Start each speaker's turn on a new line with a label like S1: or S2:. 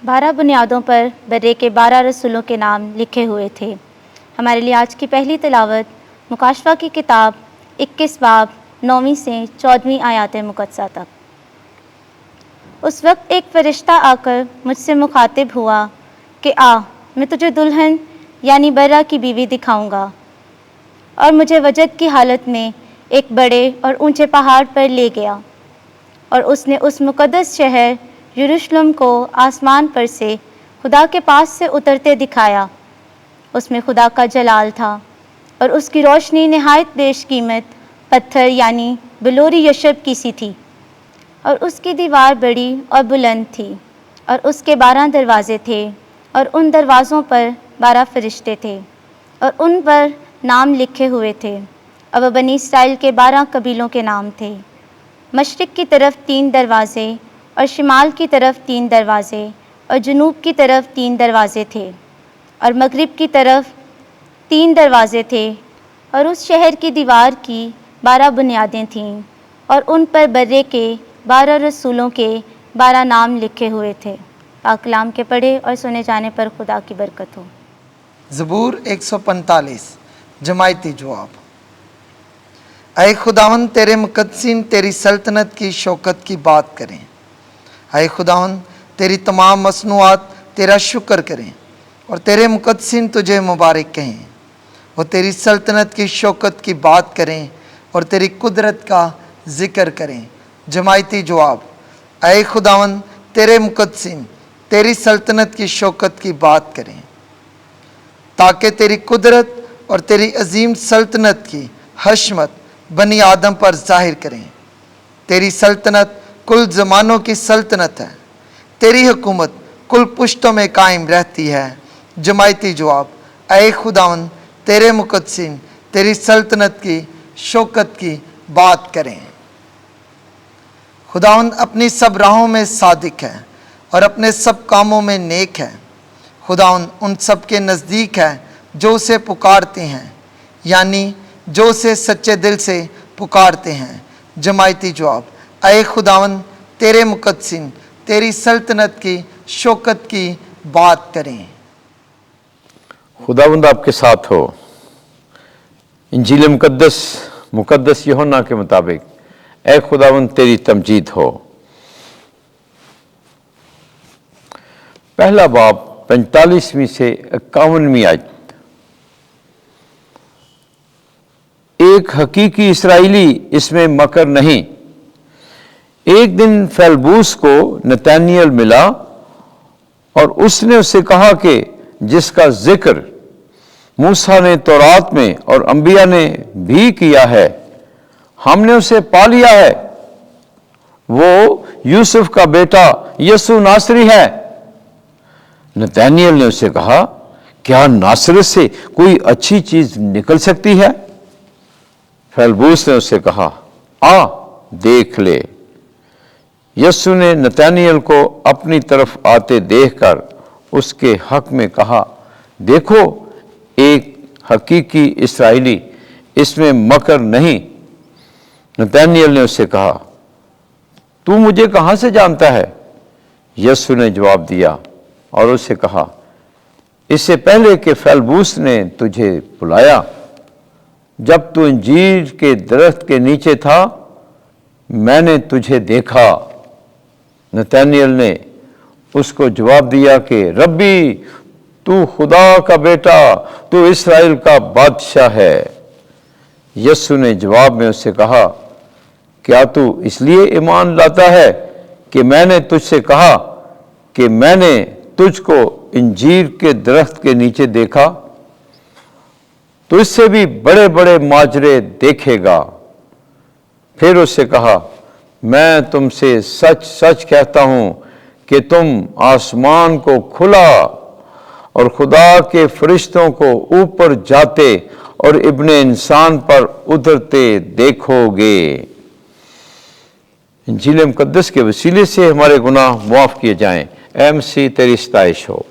S1: 12 बुनियादों पर बर्रे के 12 रसूलों के नाम लिखे हुए थे। हमारे लिए आज की पहली तिलावत मुकाशवा की किताब 21 बाब 9वीं से 14वीं आयात मुक़द्दसा तक। उस वक्त एक फ़रिश्ता आकर मुझसे मुखातिब हुआ कि आ, मैं तुझे दुल्हन यानी बर्रा की बीवी दिखाऊंगा। और मुझे वजद की हालत में एक बड़े और ऊंचे पहाड़ पर ले गया और उसने उस मुक़द्दस शहर यरूशलेम को आसमान पर से खुदा के पास से उतरते दिखाया। उसमें खुदा का जलाल था और उसकी रोशनी नहायत बेशकीमत पत्थर यानी बिलोरी यशब की सी थी और उसकी दीवार बड़ी और बुलंद थी और उसके 12 दरवाजे थे और उन दरवाज़ों पर 12 फरिश्ते थे और उन पर नाम लिखे हुए थे और वह बनी इसराइल के 12 कबीलों के नाम थे। मशरिक़ की तरफ 3 दरवाज़े और शिमाल की तरफ 3 दरवाज़े और जनूब की तरफ 3 दरवाज़े थे और मगरिब की तरफ 3 दरवाज़े थे। और उस शहर की दीवार की 12 बुनियादें थीं और उन पर बर्रे के 12 रसूलों के 12 नाम लिखे हुए थे। पाक कलाम के पढ़े और सुने जाने पर खुदा की बरकत हो।
S2: ज़बूर 145 जमायती जवाब। ऐ खुदावन तेरे मुक़द्दसीन तेरी सल्तनत की शौकत की बात करें। ऐ खुदावन तेरी तमाम मसनूआत तेरा शुक्र करें और तेरे मुक़द्दसीन तुझे मुबारक कहें। वो तेरी सल्तनत की शौकत की बात करें और तेरी कुदरत का ज़िक्र करें। जमायती जवाब। ऐ खुदावन तेरे मुक़द्दसीन तेरी सल्तनत की शौकत की बात करें ताकि तेरी कुदरत और तेरी अजीम सल्तनत की हशमत बनी आदम पर ज़ाहिर करें। तेरी सल्तनत कुल ज़मानों की सल्तनत है, तेरी हुकूमत कुल पुश्तों में कायम रहती है। जमायती जवाब। ऐ खुदावन तेरे मुक़द्दसीन तेरी सल्तनत की शौकत की बात करें। खुदावन अपनी सब राहों में सादिक है और अपने सब कामों में नेक है। खुदावन उन सब के नज़दीक है जो उसे पुकारते हैं, यानी जो उसे सच्चे दिल से पुकारते हैं। जमायती जवाब। ऐ खुदावन तेरे मुक़द्दसीन तेरी सल्तनत की शौकत की बात करें।
S3: खुदावंद आपके साथ हो। इंजील मुक़द्दस यूहन्ना के मुताबिक ऐ खुदावंद तेरी तमजीद हो। पहला बाब 45वीं से 51वीं आयत। एक हकीकी इसराइली इसमें मकर नहीं। एक दिन फेलबूस को नतनएल मिला और उसने उससे कहा कि जिसका जिक्र मूसा ने तौरात में और अंबिया ने भी किया है, हमने उसे पा लिया है। वो यूसुफ का बेटा यसु नासरी है। नतनएल ने उससे कहा, क्या नासरत से कोई अच्छी चीज निकल सकती है? फेलबूस ने उससे कहा, आ देख ले। यसु ने नतनएल को अपनी तरफ आते देखकर उसके हक में कहा, देखो एक हकीकी इसराइली इसमें मकर नहीं। नतनएल ने उससे कहा, तू मुझे कहां से जानता है? यसु ने जवाब दिया और उससे कहा, इससे पहले कि फेलबूस ने तुझे बुलाया, जब तू अंजीर के दरख्त के नीचे था, मैंने तुझे देखा। नतनएल ने उसको जवाब दिया कि रब्बी, तू खुदा का बेटा, तू इस्राएल का बादशाह है। यसु ने जवाब में उससे कहा, क्या तू इसलिए ईमान लाता है कि मैंने तुझसे कहा कि मैंने तुझको इंजीर के दरख्त के नीचे देखा? तो इससे भी बड़े बड़े माजरे देखेगा। फिर उससे कहा, मैं तुमसे सच सच कहता हूं कि तुम आसमान को खुला और खुदा के फरिश्तों को ऊपर जाते और इब्ने इंसान पर उतरते देखोगे। इंजील मुक़द्दस के वसीले से हमारे गुनाह मुआफ़ किए जाएं। ऐ मसीह तेरी सताइश हो।